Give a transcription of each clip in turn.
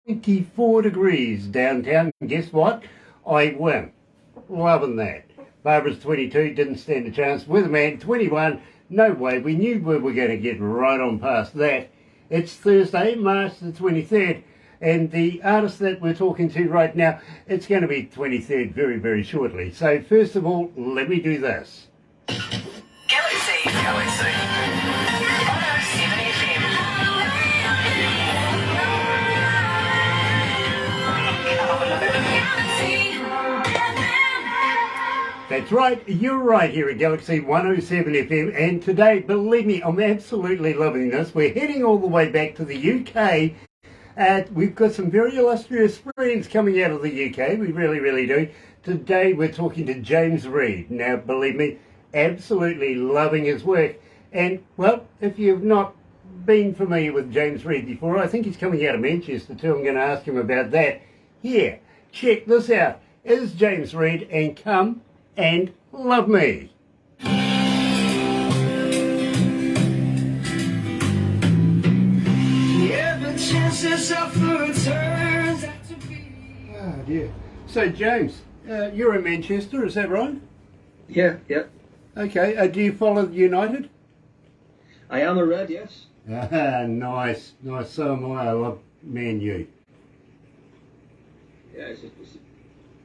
24 degrees downtown. Guess what? I win. Loving that. Barbara's 22, didn't stand a chance. Weatherman, 21, no way. We knew we were going to get right on past that. It's Thursday, March the 23rd, and the artist that we're talking to right now, it's going to be 23rd very, very shortly. So first of all, let me do this. Galaxy 107 FM. That's right, you're right here at Galaxy 107 FM, and today, believe me, I'm absolutely loving this. We're heading all the way back to the UK. We've got some very illustrious friends coming out of the UK, we really, really do. Today we're talking to James Reid. Now, believe me, absolutely loving his work. And, well, if you've not been familiar with James Reid before, I think he's coming out of Manchester too. I'm going to ask him about that. Here, check this out. Is James Reid, and come and love me. Oh dear. So James, you're in Manchester, is that right? Yeah. Okay, do you follow United? I am a Red, yes. Nice, so am I love Man U. Yeah, it's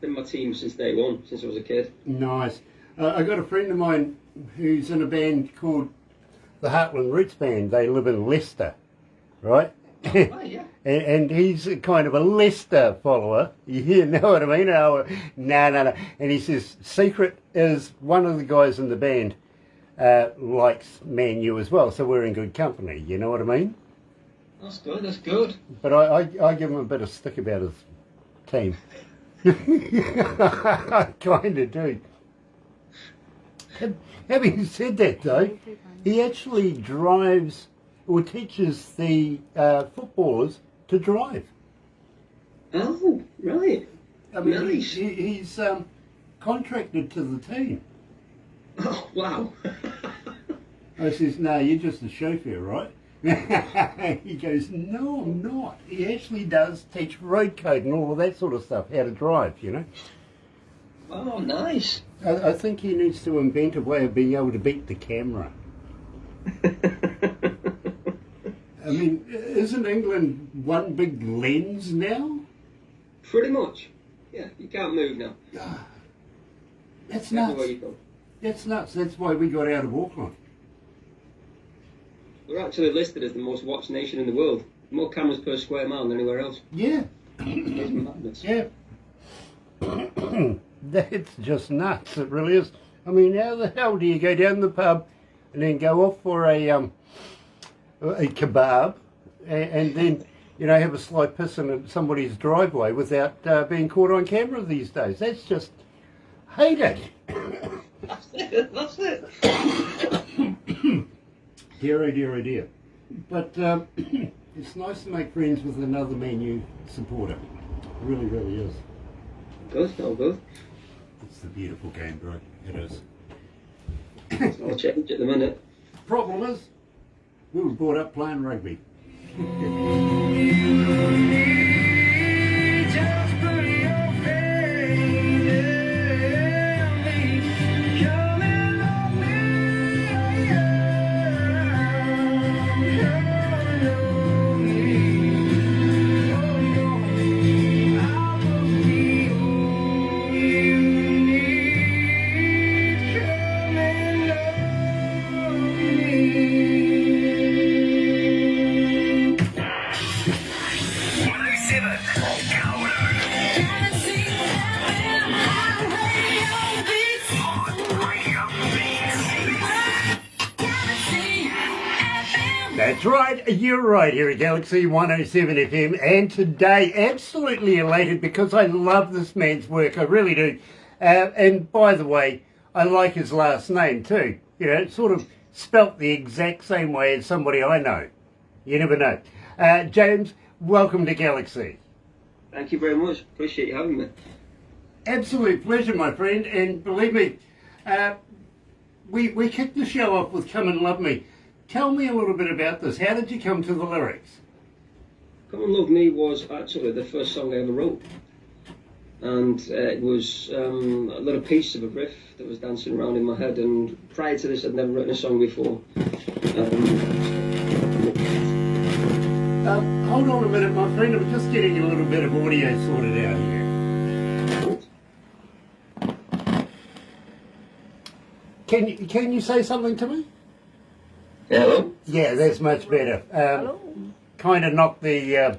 been my team since day one, since I was a kid. Nice. I got a friend of mine who's in a band called the Heartland Roots Band. They live in Leicester, right? Oh, yeah. and he's a kind of a Leicester follower. You know what I mean? Oh, no. And he says, Secret is one of the guys in the band likes Man U as well, so we're in good company. You know what I mean? That's good. But I give him a bit of stick about his team. I kind of do. Having said that, though, he actually drives or teaches the footballers to drive. Oh, right. I mean, nice. He's contracted to the team. Oh, wow. I says, no, you're just a chauffeur, right? He goes, no, I'm not. He actually does teach road code and all of that sort of stuff, how to drive, you know. Oh, nice. I think he needs to invent a way of being able to beat the camera. I mean, isn't England one big lens now? Pretty much. Yeah, you can't move now. That's nuts. Everywhere you go. That's nuts. That's why we got out of Auckland. We're actually listed as the most watched nation in the world. More cameras per square mile than anywhere else. Yeah. It's madness. Yeah. That's just nuts. It really is. I mean, how the hell do you go down the pub and then go off for a kebab and then, you know, have a sly piss in somebody's driveway without being caught on camera these days? That's just hate it. That's it. Dear, oh dear. But it's nice to make friends with another Man U supporter. It really, really is. Good. It's the beautiful game, bro. It is. It's all change at the minute. Problem is, we were brought up playing rugby. That's right, you're right here at Galaxy 107 FM, and today absolutely elated because I love this man's work, I really do. And by the way, I like his last name too. You know, it's sort of spelt the exact same way as somebody I know. You never know. James, welcome to Galaxy. Thank you very much. Appreciate you having me. Absolute pleasure, my friend, and believe me, we kicked the show off with Come and Love Me. Tell me a little bit about this. How did you come to the lyrics? Come and Love Me was actually the first song I ever wrote. And it was a little piece of a riff that was dancing around in my head. And prior to this, I'd never written a song before. Hold on a minute, my friend. I'm just getting a little bit of audio sorted out here. Can you say something to me? Hello? Yeah, that's much better. Kind of knocked the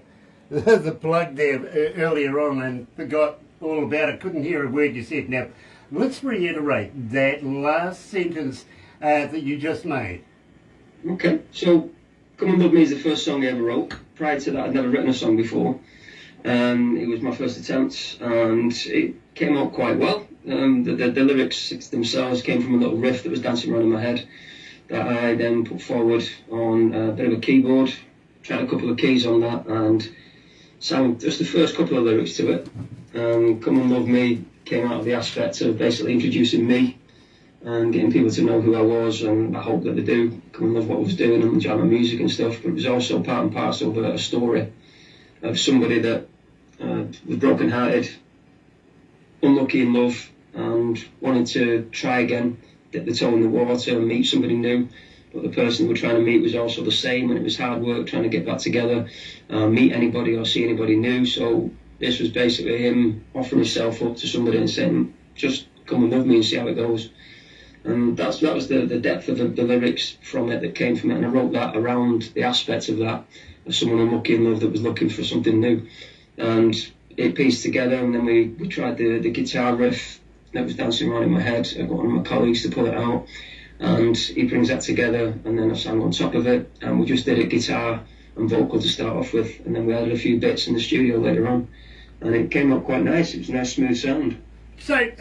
the plug there earlier on and forgot all about it. Couldn't hear a word you said. Now, let's reiterate that last sentence that you just made. Okay, so Come and Love Me is the first song I ever wrote. Prior to that, I'd never written a song before. It was my first attempt, and it came out quite well. The lyrics themselves came from a little riff that was dancing around in my head that I then put forward on a bit of a keyboard, tried a couple of keys on that, and sang just the first couple of lyrics to it. Come and Love Me came out of the aspect of basically introducing me and getting people to know who I was, and I hope that they do come and love what I was doing and enjoy my music and stuff. But it was also part and parcel of a story of somebody that was broken-hearted, unlucky in love, and wanted to try again, dip the toe in the water and meet somebody new. But the person we were trying to meet was also the same, and it was hard work trying to get back together, meet anybody or see anybody new. So this was basically him offering himself up to somebody and saying, just come and love me and see how it goes. And that was the depth of the lyrics from it that came from it. And I wrote that around the aspect of that, of someone unlucky in love that was looking for something new. And it pieced together, and then we tried the guitar riff that was dancing around in my head. I got one of my colleagues to pull it out, and he brings that together, and then I sang on top of it, and we just did it guitar and vocal to start off with, and then we added a few bits in the studio later on, and it came out quite nice. It was a nice smooth sound. So,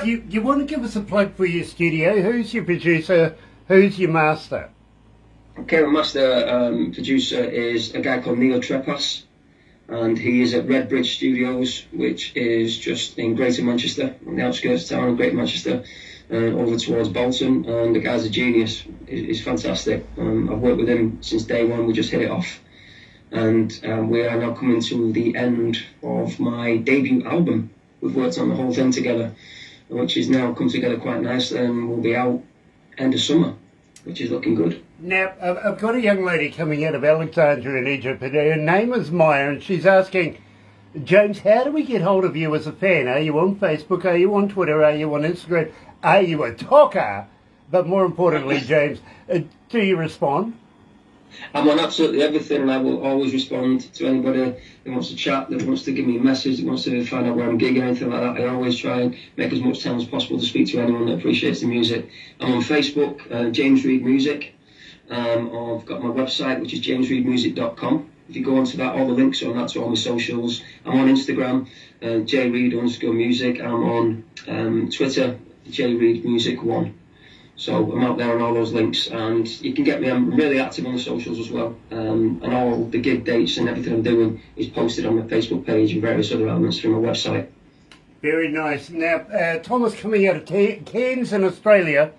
you want to give us a plug for your studio? Who's your producer? Who's your master? Okay, my master producer is a guy called Neil Trepas, and he is at Red Bridge Studios, which is just in Greater Manchester, on the outskirts of town of Greater Manchester, over towards Bolton. And the guy's a genius. He's fantastic. I've worked with him since day one. We just hit it off. And we are now coming to the end of my debut album. We've worked on the whole thing together, which has now come together quite nicely, and will be out end of summer, which is looking good. Now, I've got a young lady coming out of Alexandria in Egypt, and her name is Maya, and she's asking, James, how do we get hold of you as a fan? Are you on Facebook? Are you on Twitter? Are you on Instagram? Are you a talker? But more importantly, James, do you respond? I'm on absolutely everything, and I will always respond to anybody that wants to chat, that wants to give me a message, that wants to find out where I'm gigging, anything like that. I always try and make as much time as possible to speak to anyone that appreciates the music. I'm on Facebook, James Reid Music. I've got my website, which is jamesreidmusic.com. If you go onto that, all the links are on that to all my socials. I'm on Instagram, jreid_music. I'm on Twitter, jreidmusic1. So I'm out there on all those links, and you can get me. I'm really active on the socials as well, and all the gig dates and everything I'm doing is posted on my Facebook page and various other elements through my website. Very nice. Now, Thomas, coming out of Cairns in Australia.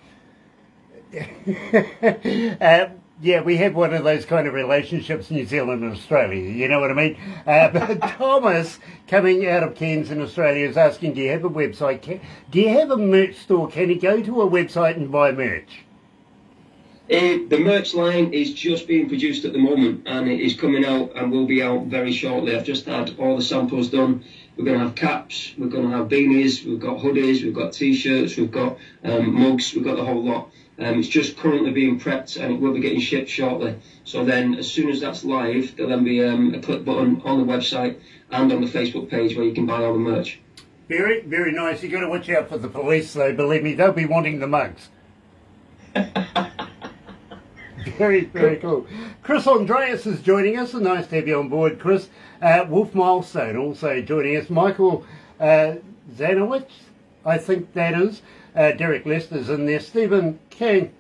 Yeah, we have one of those kind of relationships, New Zealand and Australia, you know what I mean? But Thomas, coming out of Cairns in Australia, is asking, do you have a website? Do you have a merch store? Can he go to a website and buy merch? The merch line is just being produced at the moment, and it is coming out and will be out very shortly. I've just had all the samples done. We're going to have caps, we're going to have beanies, we've got hoodies, we've got t-shirts, we've got mugs, we've got the whole lot. It's just currently being prepped, and it will be getting shipped shortly. So then, as soon as that's live, there'll then be a click button on the website and on the Facebook page where you can buy all the merch. Very, very nice. You've got to watch out for the police, though. Believe me, they'll be wanting the mugs. Very, very cool. Chris Andreas is joining us. Nice to have you on board, Chris. Wolf Milestone also joining us. Michael Zanowitz, I think that is. Derek Lester's in there. Stephen King.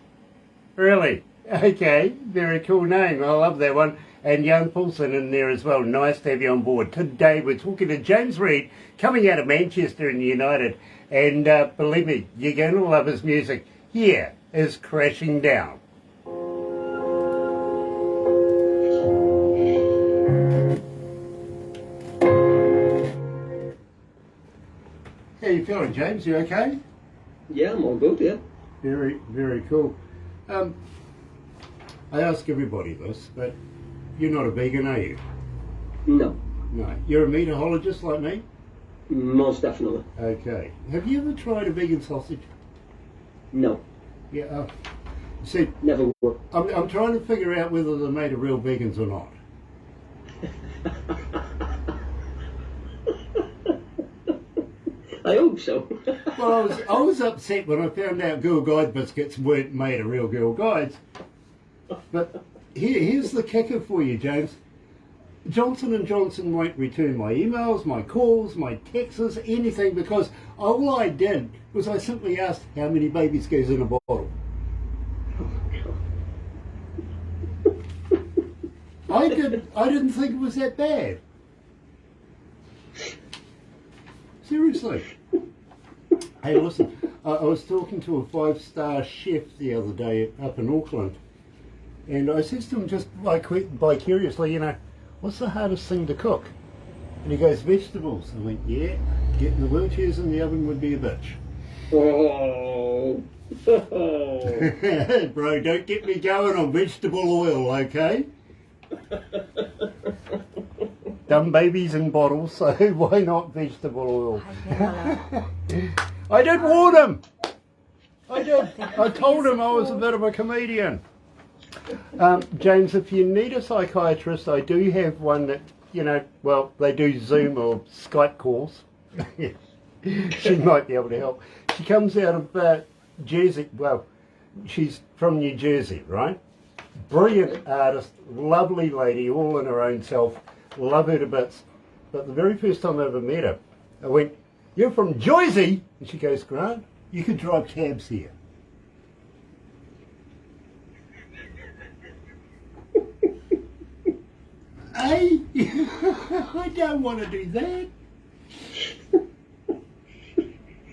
Really? Okay. Very cool name. I love that one. And Jan Paulson in there as well. Nice to have you on board. Today we're talking to James Reid, coming out of Manchester in the United. And believe me, you're going to love his music. Here is Crashing Down. How you feeling, James? You okay? Yeah, I'm all good, yeah. Very, very cool. I ask everybody this, but you're not a vegan, are you? No, No. You're a meatologist like me? most definitely. Okay. Have you ever tried a vegan sausage? No, Yeah. See, never would. I'm trying to figure out whether they're made of real vegans or not. I hope so. Well, I was upset when I found out Girl Guide biscuits weren't made of real Girl Guides. But here's the kicker for you, James. Johnson & Johnson won't return my emails, my calls, my texts, anything, because all I did was I simply asked how many babies goes in a bottle. I didn't think it was that bad. Seriously. Hey, listen, I was talking to a 5-star chef the other day up in Auckland, and I said to him just curiously, you know, what's the hardest thing to cook? And he goes, vegetables. I went, yeah, getting the wheelchairs in the oven would be a bitch. Oh. Bro, don't get me going on vegetable oil, okay? Dumb babies in bottles, so why not vegetable oil? I did warn him. I did. I told him I was a bit of a comedian. James, if you need a psychiatrist, I do have one that, you know, well, they do Zoom or Skype calls. She might be able to help. She comes out of Jersey. Well, she's from New Jersey, right? Brilliant artist, lovely lady, all in her own self. Love her to bits. But the very first time I ever met her, I went, "You're from Jersey?" And she goes, "Grant, you could drive cabs here." Hey, I don't want to do that.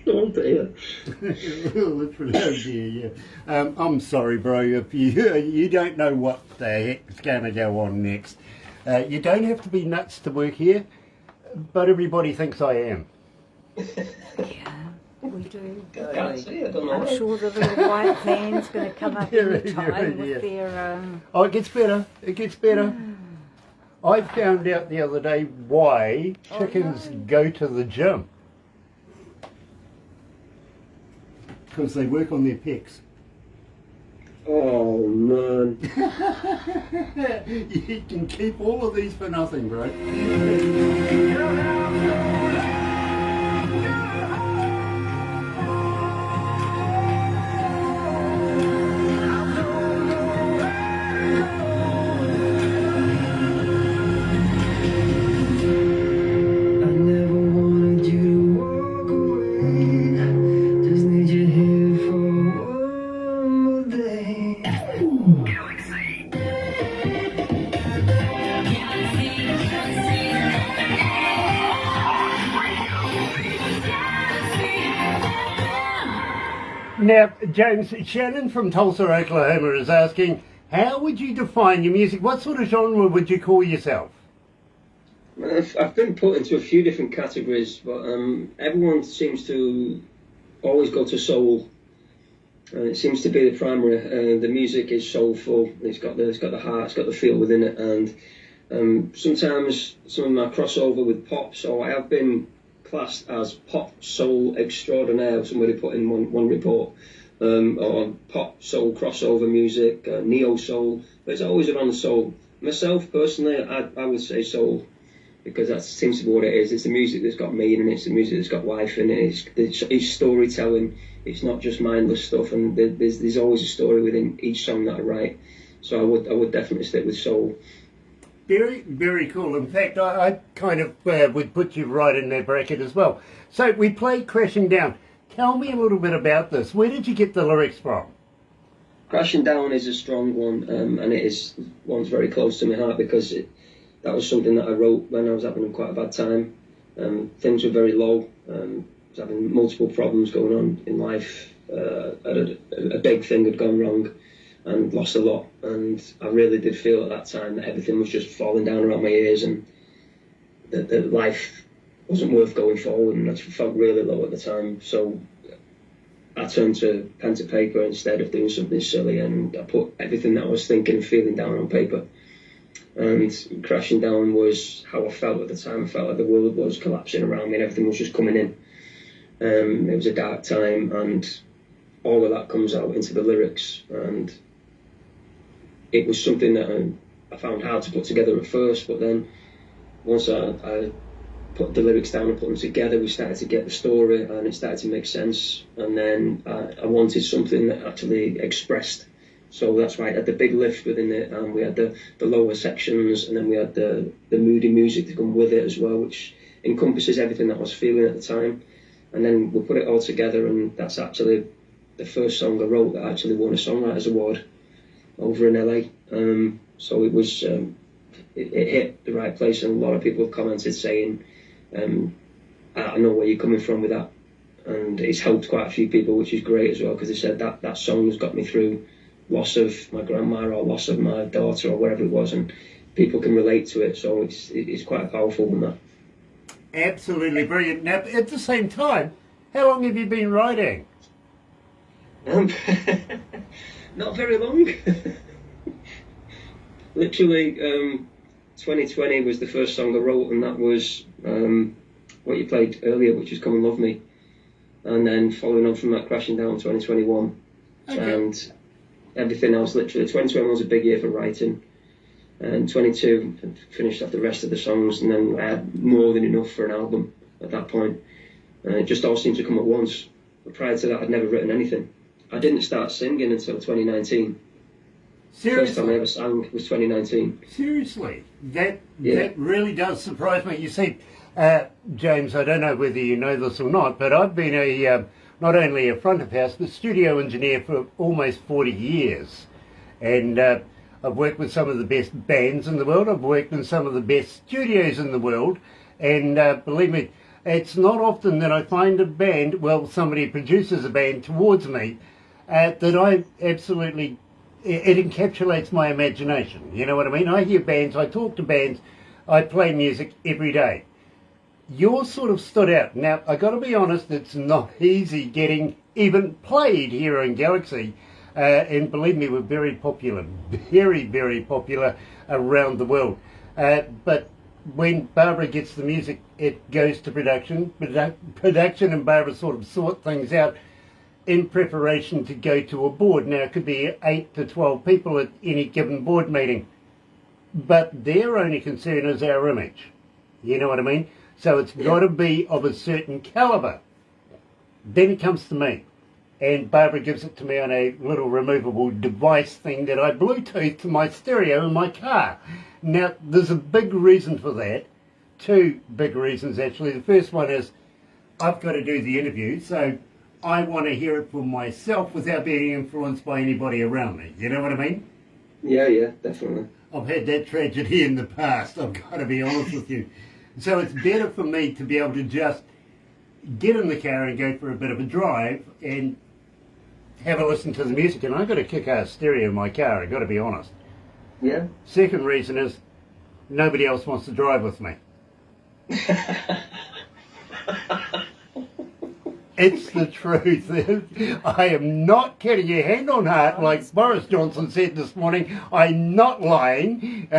Oh dear. Literally, oh dear, yeah. I'm sorry, bro, if you don't know what the heck's going to go on next. You don't have to be nuts to work here, but everybody thinks I am. Yeah, we do. I can't see, I don't know. I'm sure the little white van's going to come up any time with their... Oh, it gets better. It gets better. I found out the other day why chickens go to the gym. Because they work on their pecs. Oh man. You can keep all of these for nothing, bro. Now, James, Shannon from Tulsa, Oklahoma is asking, how would you define your music? What sort of genre would you call yourself? I've been put into a few different categories, but everyone seems to always go to soul. It seems to be the primary. The music is soulful. It's got the heart. It's got the feel within it. And sometimes some of my crossover with pop. So I have been classed as pop soul extraordinaire. Somebody put in one report. Or pop soul crossover music, neo soul. But it's always around the soul. Myself personally, I would say soul, because that seems to be what it is. It's the music that's got meaning, it's the music that's got life in it, it's storytelling, it's not just mindless stuff, and there's always a story within each song that I write. So I would definitely stick with soul. Very, very cool. In fact, I kind of would put you right in that bracket as well. So we played Crashing Down. Tell me a little bit about this. Where did you get the lyrics from? Crashing Down is a strong one, and it is one's very close to my heart, because that was something that I wrote when I was having quite a bad time. Things were very low. I was having multiple problems going on in life. A big thing had gone wrong and lost a lot. And I really did feel at that time that everything was just falling down around my ears, and that life wasn't worth going forward, and I felt really low at the time. So I turned to pen to paper instead of doing something silly, and I put everything that I was thinking and feeling down on paper. And Crashing Down was how I felt at the time. I felt like the world was collapsing around me and everything was just coming in. It was a dark time, and all of that comes out into the lyrics. And it was something that I found hard to put together at first, but then once I put the lyrics down and put them together, we started to get the story and it started to make sense. And then I wanted something that actually expressed. So that's why I had the big lift within it, and we had the lower sections, and then we had the moody music to come with it as well, which encompasses everything that I was feeling at the time. And then we put it all together, and that's actually the first song I wrote that actually won a Songwriters Award over in LA. So it was, it hit the right place, and a lot of people have commented saying, I know where you're coming from with that. And it's helped quite a few people, which is great as well, because they said that song has got me through loss of my grandma or loss of my daughter or whatever it was, and people can relate to it, so it's quite powerful than that. Absolutely brilliant. Now, at the same time, how long have you been writing? Not very long. Literally, 2020 was the first song I wrote, and that was what you played earlier, which is Come and Love Me. And then following on from that, Crashing Down 2021. Okay. And everything else, literally, 2021 was a big year for writing. And 22 finished off the rest of the songs, and then I had more than enough for an album at that point. And it just all seemed to come at once. But prior to that, I'd never written anything. I didn't start singing until 2019. Seriously? First time I ever sang was 2019. Seriously? That really does surprise me. You see, James, I don't know whether you know this or not, but I've been not only a front of house, but studio engineer for almost 40 years. And I've worked with some of the best bands in the world. I've worked in some of the best studios in the world. And believe me, it's not often that I find a band, well, somebody produces a band towards me, that I absolutely, it encapsulates my imagination. You know what I mean? I hear bands, I talk to bands, I play music every day. Yours sort of stood out. Now, I got to be honest, it's not easy getting even played here in Galaxy. And believe me, we're very popular, very, very popular around the world. But when Barbara gets the music, it goes to production. Production and Barbara sort of sort things out in preparation to go to a board. Now, it could be 8 to 12 people at any given board meeting. But their only concern is our image. You know what I mean? So it's got to be of a certain calibre. Then it comes to me. And Barbara gives it to me on a little removable device thing that I Bluetooth to my stereo in my car. Now, there's a big reason for that. Two big reasons, actually. The first one is I've got to do the interview, so I want to hear it for myself without being influenced by anybody around me. You know what I mean? Yeah, definitely. I've had that tragedy in the past, I've got to be honest with you. So it's better for me to be able to just get in the car and go for a bit of a drive and have a listen to the music. And I've got a kick-ass stereo in my car, I've got to be honest. Yeah. Second reason is nobody else wants to drive with me. It's the truth. I am not kidding you. Hand on heart, like Boris Johnson said this morning, I'm not lying.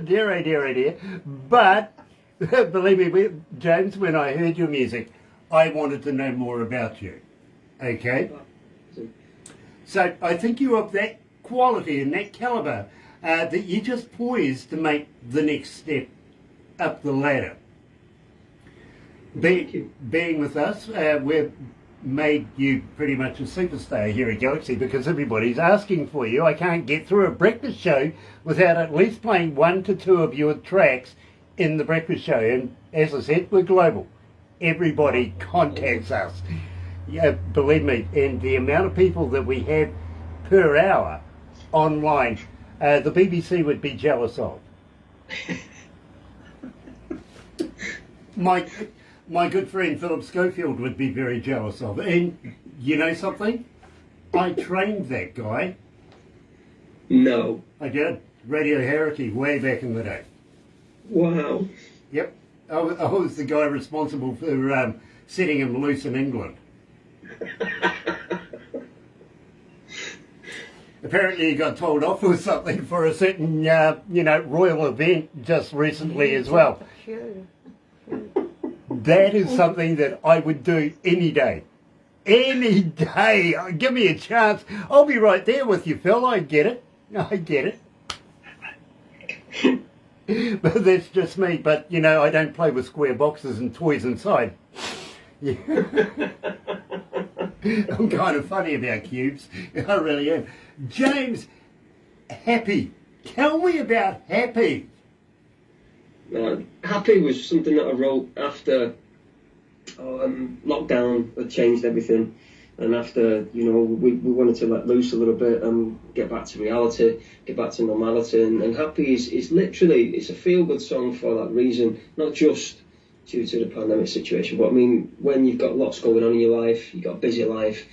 Dear. But, believe me, James, when I heard your music, I wanted to know more about you. Okay? So I think you're of that quality and that calibre that you're just poised to make the next step up the ladder. Being with us, we've made you pretty much a superstar here at Galaxy because everybody's asking for you. I can't get through a breakfast show without at least playing 1 to 2 of your tracks in the breakfast show. And as I said, we're global. Everybody contacts us. Yeah, believe me, and the amount of people that we have per hour online, the BBC would be jealous of. My good friend Philip Schofield would be very jealous of. And you know something? I trained that guy. No. I did. Radio Harity way back in the day. Wow. Yep. I was the guy responsible for setting him loose in England. Apparently he got told off or something for a certain, royal event just recently as well. That is something that I would do any day. Any day. Give me a chance. I'll be right there with you, Phil. I get it. I get it. But that's just me. But, I don't play with square boxes and toys inside. Yeah. I'm kind of funny about cubes. I really am. James, Happy. Tell me about Happy. Happy was something that I wrote after lockdown had changed everything. And after, we wanted to let loose a little bit and get back to reality, get back to normality. And Happy is literally, it's a feel-good song for that reason, not just due to the pandemic situation. But I mean, when you've got lots going on in your life, you've got a busy life,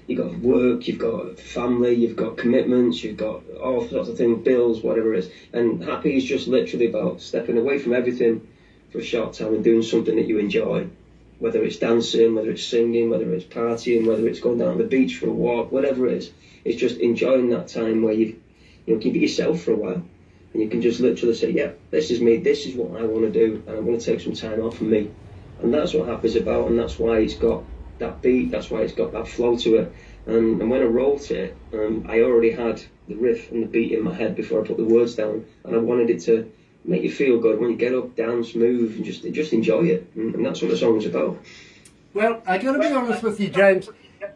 you've got work, you've got family, you've got commitments, you've got all sorts of things, bills, whatever it is. And Happy is just literally about stepping away from everything for a short time and doing something that you enjoy. Whether it's dancing, whether it's singing, whether it's partying, whether it's going down to the beach for a walk, whatever it is, it's just enjoying that time where you keep it yourself for a while. And you can just literally say, yeah, this is me, this is what I want to do, and I'm going to take some time off for me. And that's what Happy's about, and that's why it's got that beat, that's why it's got that flow to it. And when I wrote it, I already had the riff and the beat in my head before I put the words down, and I wanted it to make you feel good when you get up, dance, move, and just enjoy it. And that's what the song's about. Well, I got to be honest with you, James.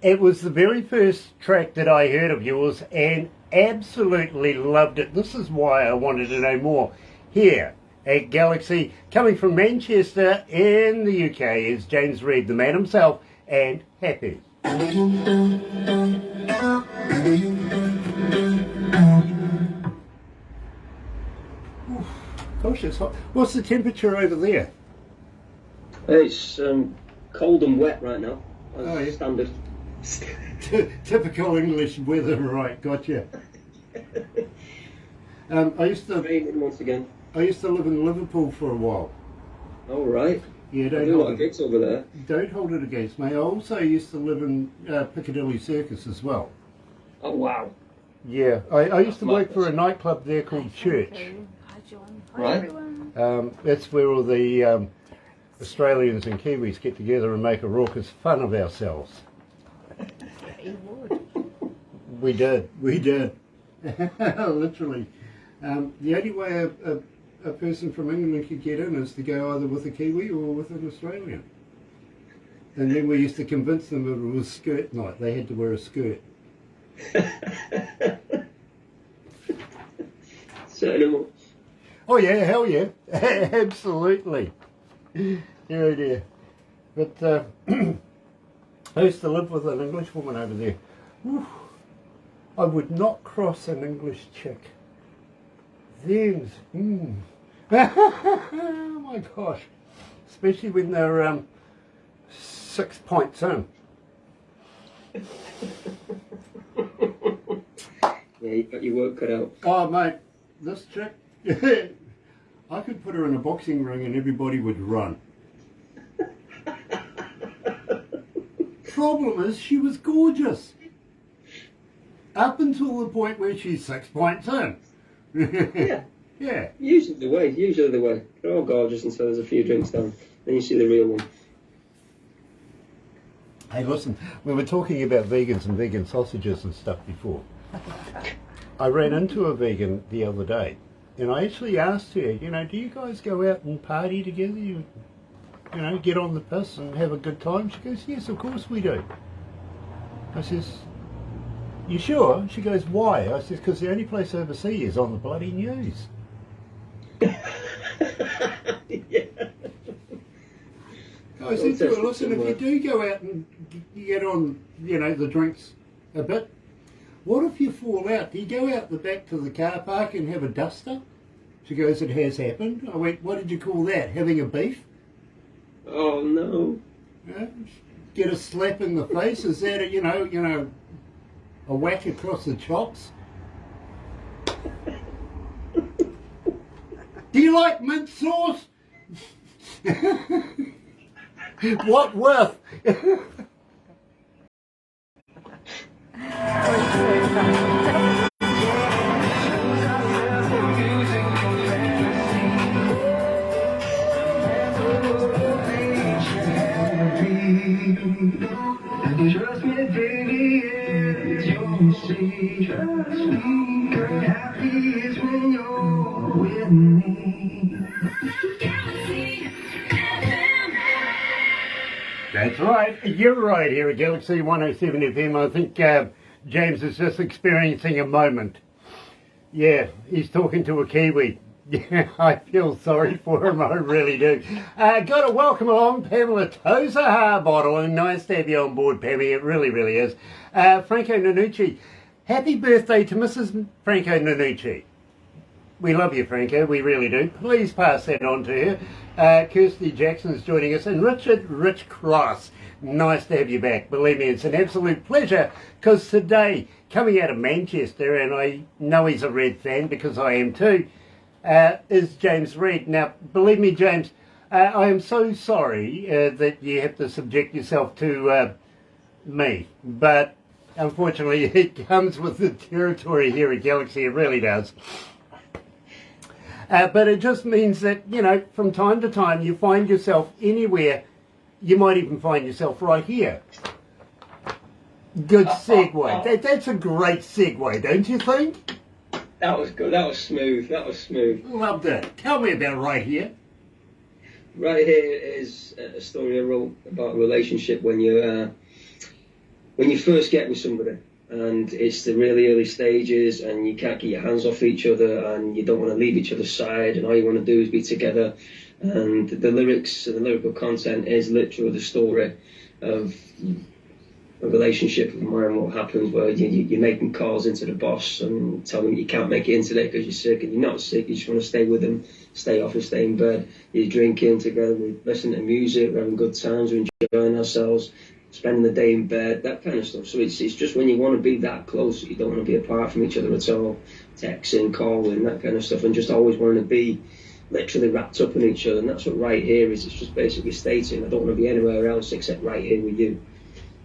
It was the very first track that I heard of yours and absolutely loved it. This is why I wanted to know more. Here at Galaxy, coming from Manchester in the UK, is James Reid, the man himself, and Happy. Gosh, it's hot. What's the temperature over there? It's cold and wet right now. Oh, yeah. Standard. Typical English weather, right? Gotcha. I used to Raining once again. live in Liverpool for a while. All right. Yeah, I don't do a lot hold of gigs over there. Don't hold it against me. I also used to live in Piccadilly Circus as well. Oh wow. Yeah, I used to work for a nightclub there called Church. Hi, John. Hi, Right. everyone. That's where all the Australians and Kiwis get together and make a raucous fun of ourselves. You would. We did. Literally. The only way a person from England could get in is to go either with a Kiwi or with an Australian. And then we used to convince them that it was skirt night. They had to wear a skirt. Certainly. Oh yeah, hell yeah. Absolutely. Yeah, dear. But I used to live with an English woman over there. Whew. I would not cross an English chick. Them's, oh my gosh. Especially when they're 6 points in. Yeah, you got your work cut out. Oh mate, this chick, I could put her in a boxing ring and everybody would run. Problem is, she was gorgeous. Up until the point where she's 6 points in. Yeah. Yeah. Usually the way. They're all gorgeous until there's a few drinks down. Then you see the real one. Hey, listen, we were talking about vegans and vegan sausages and stuff before. I ran into a vegan the other day, and I actually asked her, do you guys go out and party together? You get on the piss and have a good time? She goes, yes, of course we do. I says, you sure? She goes, why? I says, because the only place I ever see you is on the bloody news. Yeah. I said to her, listen, if you do go out and you get on, the drinks a bit, what if you fall out? Do you go out the back to the car park and have a duster? She goes, it has happened. I went, what did you call that? Having a beef? Oh no. Get a slap in the face? Is that a whack across the chops? Do you like mint sauce? What with? Trust me, baby, it's your mistake. Trust me, girl, happy is when you're with me. Galaxy FM. That's right. You're right here at Galaxy 107 FM. I think James is just experiencing a moment. Yeah, he's talking to a Kiwi. Yeah, I feel sorry for him, I really do. Got to welcome along Pamela Tozer Harbottle, and nice to have you on board, Pammy, it really, really is. Franco Nanucci, happy birthday to Mrs. Franco Nanucci. We love you, Franco, we really do. Please pass that on to her. Kirsty Jackson's joining us, and Richard Rich Cross. Nice to have you back. Believe me, it's an absolute pleasure, because today, coming out of Manchester, and I know he's a Red fan because I am too, is James Reid. Now, believe me, James, I am so sorry that you have to subject yourself to me, but unfortunately it comes with the territory here at Galaxy, it really does. But it just means that, you know, from time to time you find yourself anywhere. You might even find yourself right here. Good segue. That's a great segue, don't you think? That was good. That was smooth. That was smooth. Loved it. Tell me about right here. Right here is a story I wrote about a relationship when you first get with somebody, and it's the really early stages, and you can't get your hands off each other, and you don't want to leave each other's side, and all you want to do is be together. And the lyrics and the lyrical content is literally the story of a relationship of mine, what happens where you're making calls into the boss and telling him you can't make it in today because you're sick, and you're not sick, you just want to stay with him, stay off and stay in bed. You're drinking together, we're listening to music, we're having good times, we're enjoying ourselves, spending the day in bed, that kind of stuff. So it's just when you want to be that close, you don't want to be apart from each other at all, texting, calling, that kind of stuff, and just always wanting to be literally wrapped up in each other. And that's what right here is. It's just basically stating I don't want to be anywhere else except right here with you.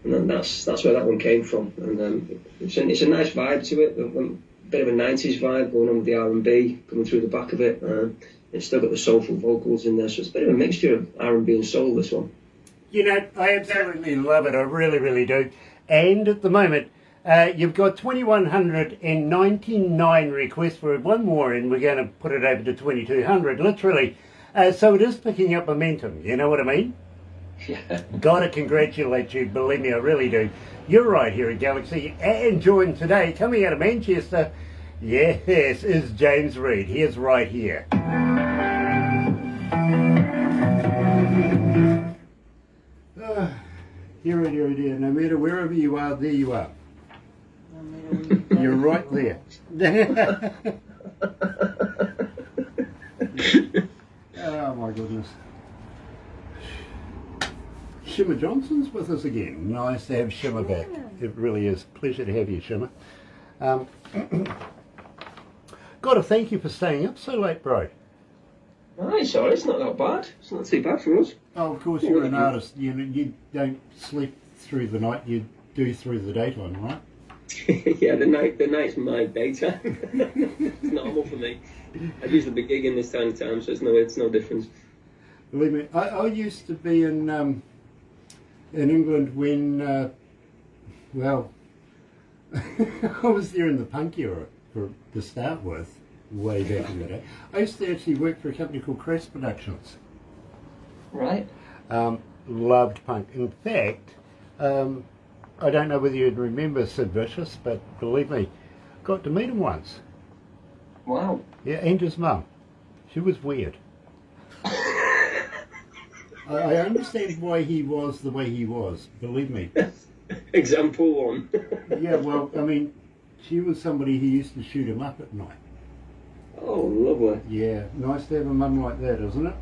And then that's where that one came from. And it's a nice vibe to it, a bit of a 90s vibe going on with the R&B coming through the back of it. It's still got the soulful vocals in there, so it's a bit of a mixture of R&B and soul, this one. You know, I absolutely love it, I really, really do. And at the moment, you've got 2,199 requests for one more, and we're going to put it over to 2,200, literally. So it is picking up momentum, you know what I mean? Yeah. Gotta congratulate you, believe me, I really do. You're right here at Galaxy, and joined today, coming out of Manchester, yes, is James Reid. He is right here. Dear, no matter wherever you are, there you are. You're right there. Oh my goodness. Shimmer Johnson's with us again. Nice to have Shimmer back. It really is. Pleasure to have you, Shimmer. Got to thank you for staying up so late, bro. Oh, sorry, it's not that bad. It's not too bad for us. Oh, of course, you're an artist. You don't sleep through the night, you do through the daytime, right? Yeah, the night's my daytime. It's normal for me. I've usually be gigging this time of time, so it's no difference. Believe me, I used to be in England when, well, I was there in the punk era to start with, way back in the day. I used to actually work for a company called Crass Productions. Right. Loved punk. In fact, I don't know whether you'd remember Sid Vicious, but believe me, got to meet him once. Wow. Yeah, and his mum. She was weird. I understand why he was the way he was, believe me. Example one. Yeah, well, I mean, she was somebody who used to shoot him up at night. Oh, lovely. Yeah, nice to have a mum like that, isn't it?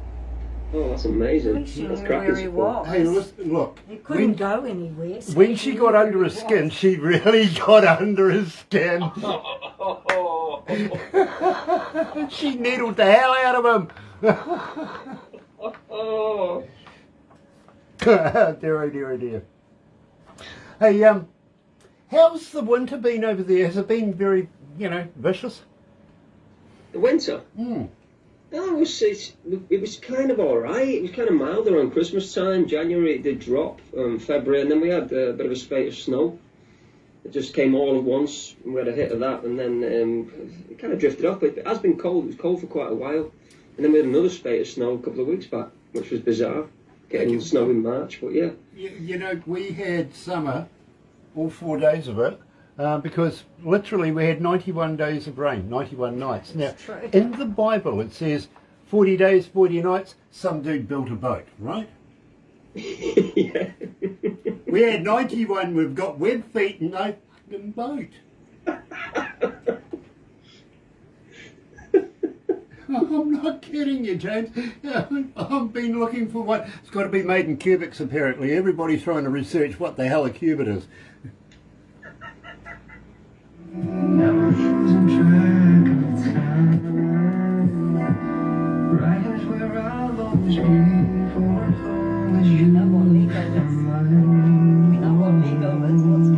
Oh, that's amazing. least you That's knew cracking where he support. was. Hey, look. He couldn't go anywhere. So When he she knew got where under he his skin, was. she really got under his skin. She needled the hell out of him. Oh. Dear, oh dear, oh dear. Hey, how's the winter been over there? Has it been very, vicious? The winter? Mm. No, it was kind of alright. It was kind of mild around Christmas time. January it did drop, February, and then we had a bit of a spate of snow. It just came all at once, and we had a hit of that, and then it kind of drifted off. But it has been cold. It was cold for quite a while. And then we had another spate of snow a couple of weeks back, which was bizarre. Getting snow in March, but yeah. We had summer, all 4 days of it, because literally we had 91 days of rain, 91 nights. Now, True. in the Bible it says 40 days, 40 nights, some dude built a boat, right? Yeah. We had 91, we've got web feet and no fucking boat. I'm not kidding you, James. I've been looking for one. It's got to be made in cubics, apparently. Everybody's trying to research what the hell a cubit is. Now I'm losing track of time. Right is where I'll always be for as long as you know what Lego is. are mine. You know what Lego is? What's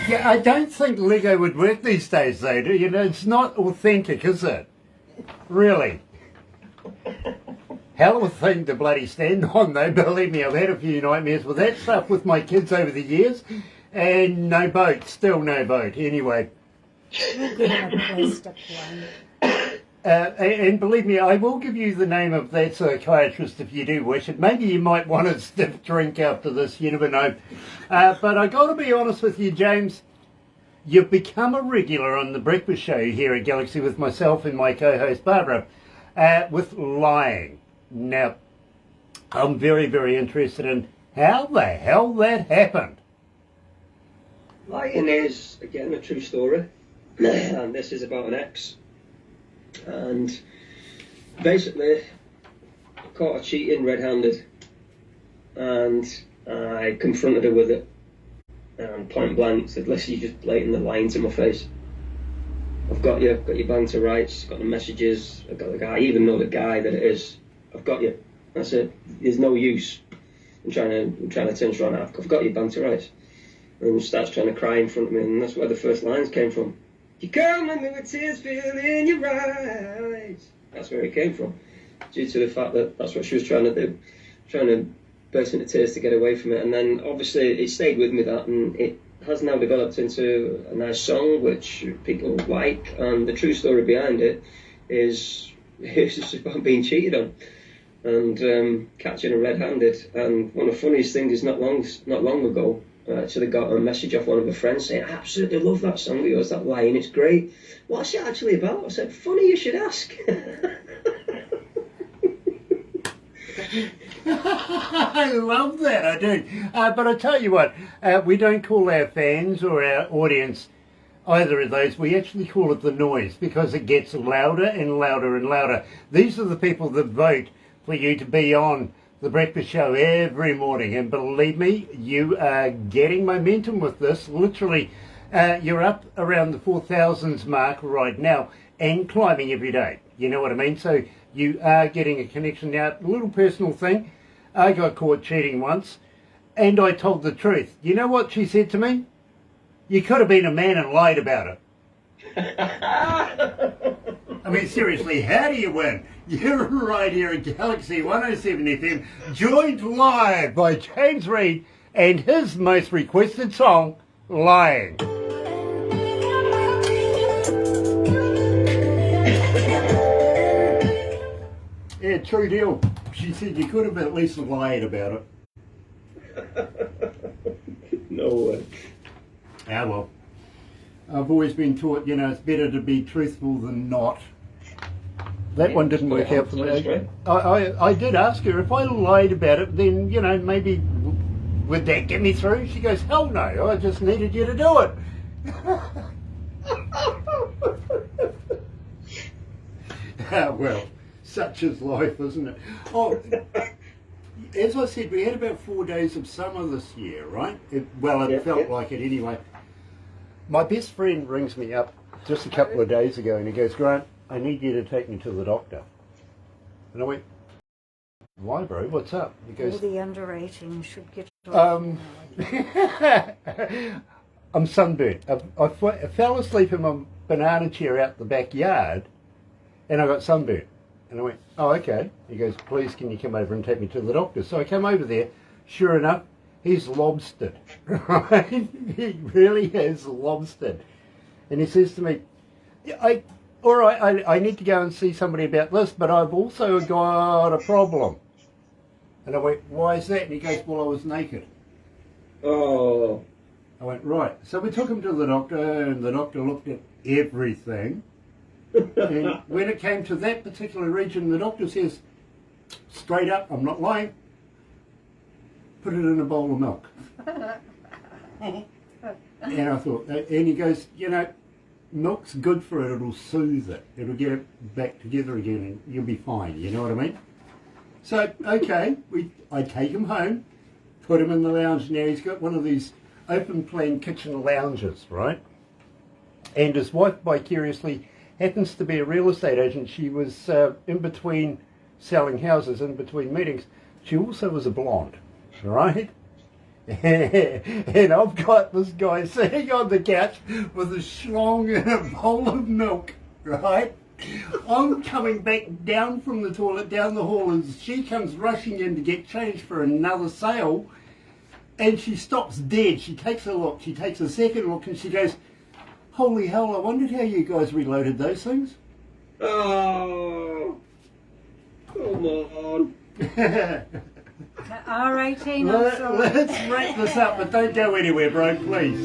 Yeah, I don't think Lego would work these days, though. It's not authentic, is it? Really. Hell of a thing to bloody stand on, though. Believe me, I've had a few nightmares with that stuff with my kids over the years. And no boat, still no boat. Anyway. We'll get him a plastic one. And believe me, I will give you the name of that psychiatrist if you do wish it. Maybe you might want a stiff drink after this, you never know. But I got to be honest with you, James. You've become a regular on the breakfast show here at Galaxy with myself and my co-host Barbara, with lying. Now, I'm very, very interested in how the hell that happened. Lying is, again, a true story. And this is about an ex. And basically, I caught her cheating red-handed. And I confronted her with it. And point blank said, listen, you're just blatantly lying to my face. I've got you, bang to rights, got the messages, I've got the guy, I even know the guy that it is. I've got you. That's it. There's no use in trying to turn this around. I've got you, bang to rights. And she starts trying to cry in front of me, and that's where the first lines came from. You come at me with tears filling your eyes. That's where it came from, due to the fact that that's what she was trying to do, trying to burst into tears to get away from it. And then obviously it stayed with me, that, and it has now developed into a nice song which people like. And the true story behind it is it's just about being cheated on and catching her red-handed. And one of the funniest things is not long ago, I actually got a message off one of her friends saying, I absolutely love that song of yours, that Lying, it's great. What's it actually about? I said, funny you should ask. I love that, I do. But I tell you what, we don't call our fans or our audience either of those. We actually call it the noise, because it gets louder and louder and louder. These are the people that vote for you to be on the breakfast show every morning, and believe me, you are getting momentum with this. Literally, you're up around the 4,000s mark right now and climbing every day. You know what I mean? So you are getting a connection. Now, a little personal thing, I got caught cheating once and I told the truth. You know what she said to me? You could have been a man and lied about it. I mean, seriously, how do you win? You're right here at Galaxy 107 FM, joined live by James Reid and his most requested song, Lying. Yeah, true deal. She said you could have at least lied about it. No way. Ah, well. I've always been taught, it's better to be truthful than not. That one didn't work out for me. I did ask her if I lied about it, then, maybe would that get me through? She goes, hell no, I just needed you to do it. Well, such is life, isn't it? Oh, as I said, we had about 4 days of summer this year, right? It felt like it anyway. My best friend rings me up just a couple of days ago and he goes, Grant, I need you to take me to the doctor. And I went, why, bro? What's up? He All goes, the under 18 should get I'm sunburnt. I fell asleep in my banana chair out the backyard and I got sunburnt. And I went, oh, okay. He goes, please, can you come over and take me to the doctor? So I come over there. Sure enough, he's lobstered. Right? He really has lobstered. And he says to me, all right, I need to go and see somebody about this, but I've also got a problem. And I went, why is that? And he goes, well, I was naked. Oh. I went, right. So we took him to the doctor, and the doctor looked at everything. And when it came to that particular region, the doctor says, straight up, I'm not lying, put it in a bowl of milk. And I thought, and he goes, you know, milk's good for it, it'll soothe it, it'll get it back together again and you'll be fine, you know what I mean? So, okay, I take him home, put him in the lounge. Now he's got one of these open plan kitchen lounges, right? And his wife vicariously happens to be a real estate agent. She was in between selling houses, in between meetings. She also was a blonde, right? And I've got this guy sitting on the couch with a schlong and a bowl of milk, right? I'm coming back down from the toilet, down the hall, as she comes rushing in to get changed for another sale, and she stops dead. She takes a look, she takes a second look, and she goes, holy hell, I wondered how you guys reloaded those things. Oh. Come on. R18 also. Let's wrap this up, but don't go anywhere, bro, please.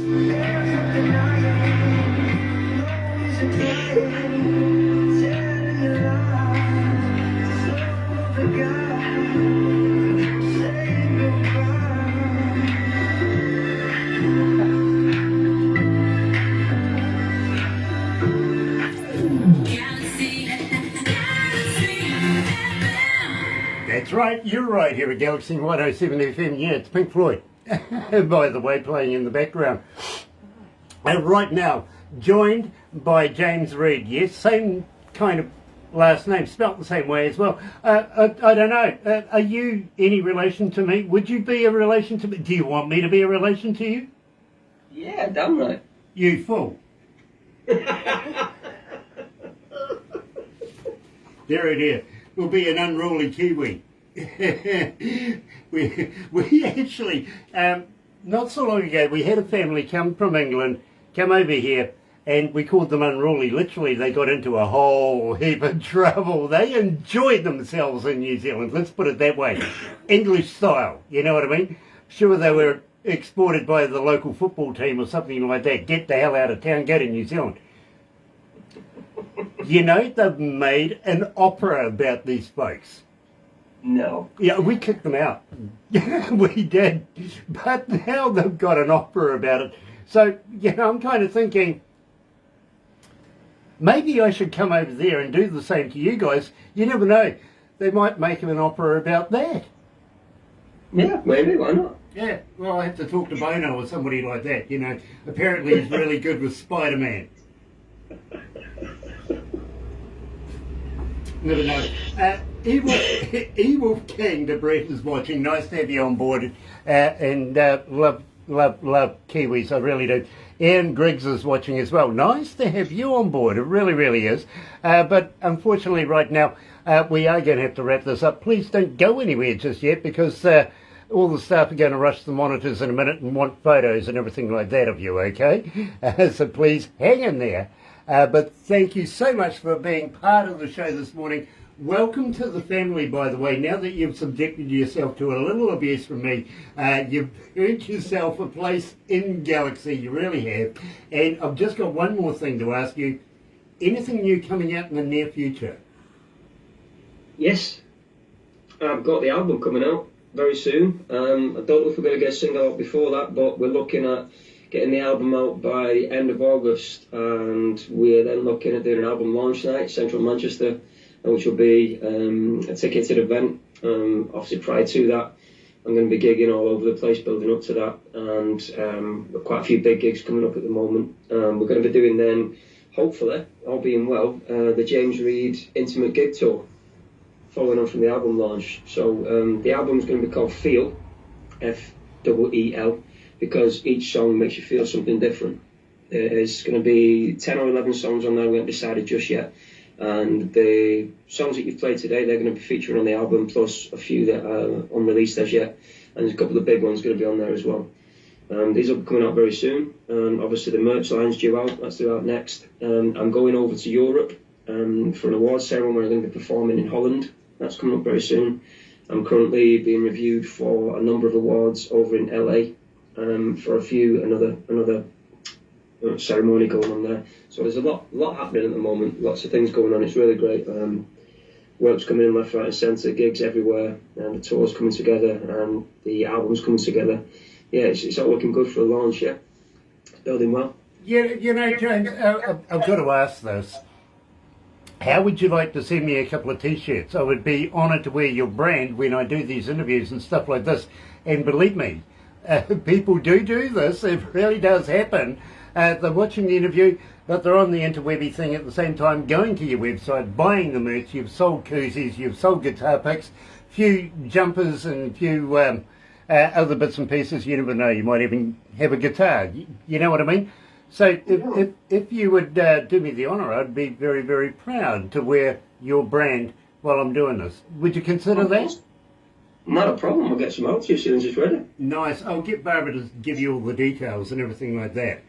That's right, you're right here at Galaxy 107 FM. Yeah, it's Pink Floyd, by the way, playing in the background. And right now, joined by James Reid. Yes, same kind of last name, spelt the same way as well. I don't know, are you any relation to me? Would you be a relation to me? Do you want me to be a relation to you? Yeah, damn right. You fool. There it is. We'll be an unruly Kiwi. we actually, not so long ago, we had a family come from England, come over here, and we called them unruly. Literally, they got into a whole heap of trouble. They enjoyed themselves in New Zealand, let's put it that way. English style, you know what I mean? Sure, they were exported by the local football team or something like that. Get the hell out of town, go to New Zealand. You know, they've made an opera about these folks. No. Yeah, we kicked them out. We did. But now they've got an opera about it. So, you know, I'm kind of thinking, maybe I should come over there and do the same to you guys. You never know. They might make an opera about that. Yeah, maybe, why not? Yeah, well, I have to talk to Bono or somebody like that, you know. Apparently he's really good with Spider-Man. Never know. Evil King, the Brett is watching. Nice to have you on board. And love Kiwis, I really do. Ian Griggs is watching as well. Nice to have you on board. It really, really is. But unfortunately right now, we are going to have to wrap this up. Please don't go anywhere just yet because all the staff are going to rush the monitors in a minute and want photos and everything like that of you, okay? So please hang in there. But thank you so much for being part of the show this morning. Welcome to the family, by the way. Now that you've subjected yourself to a little abuse from me, you've earned yourself a place in Galaxy. You really have. And I've just got one more thing to ask you. Anything new coming out in the near future? Yes. I've got the album coming out very soon. I don't know if we're going to get a single out before that, but we're looking at getting the album out by the end of August, and we're then looking at doing an album launch night, Central Manchester, which will be a ticketed event. Obviously, prior to that, I'm going to be gigging all over the place building up to that, and quite a few big gigs coming up at the moment. We're going to be doing then, hopefully, all being well, the James Reid Intimate Gig Tour, following on from the album launch. So the album's going to be called Feel, F-E-E-L, because each song makes you feel something different. There's going to be 10 or 11 songs on there, we haven't decided just yet. And the songs that you've played today, they're going to be featuring on the album, plus a few that are unreleased as yet. And there's a couple of big ones going to be on there as well. These will be coming out very soon. Obviously the merch line's due out, that's due out next. I'm going over to Europe for an awards ceremony where I'm going to be performing in Holland. That's coming up very soon. I'm currently being reviewed for a number of awards over in LA for another ceremony going on there. So there's a lot happening at the moment, lots of things going on. It's really great. Work's coming in left, right and centre, gigs everywhere, and the tour's coming together, and the album's coming together. Yeah, it's all looking good for the launch, yeah. It's building well. Yeah, you know, James, I've got to ask this. How would you like to send me a couple of T-shirts? I would be honoured to wear your brand when I do these interviews and stuff like this. And believe me, people do this. It really does happen. They're watching the interview, but they're on the interwebby thing at the same time, going to your website, buying the merch. You've sold koozies, you've sold guitar picks, few jumpers and a few other bits and pieces. You never know, you might even have a guitar. You know what I mean? So if you would do me the honour, I'd be very, very proud to wear your brand while I'm doing this. Would you consider that? Not a problem. I'll get some out to you as soon as it's ready. Nice. I'll get Barbara to give you all the details and everything like that.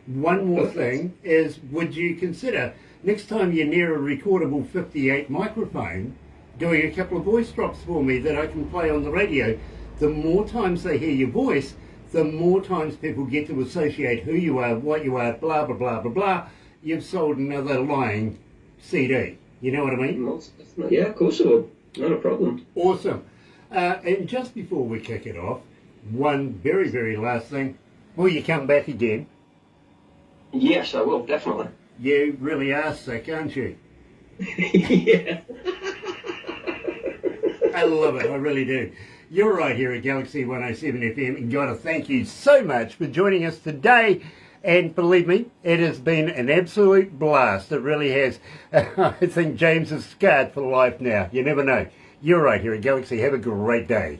One more thing is, would you consider, next time you're near a recordable 58 microphone, doing a couple of voice drops for me that I can play on the radio? The more times they hear your voice, the more times people get to associate who you are, what you are, blah, blah, blah, blah, blah. You've sold another lying CD. You know what I mean? Yeah, of course I will. Not a problem. Awesome. And just before we kick it off, one very, very last thing. Will you come back again? Yes, I will, definitely. You really are sick, aren't you? Yeah. I love it, I really do. You're right here at Galaxy 107 FM, and gotta thank you so much for joining us today. And believe me, it has been an absolute blast. It really has. I think James is scarred for life now. You never know. You're right here at Galaxy. Have a great day.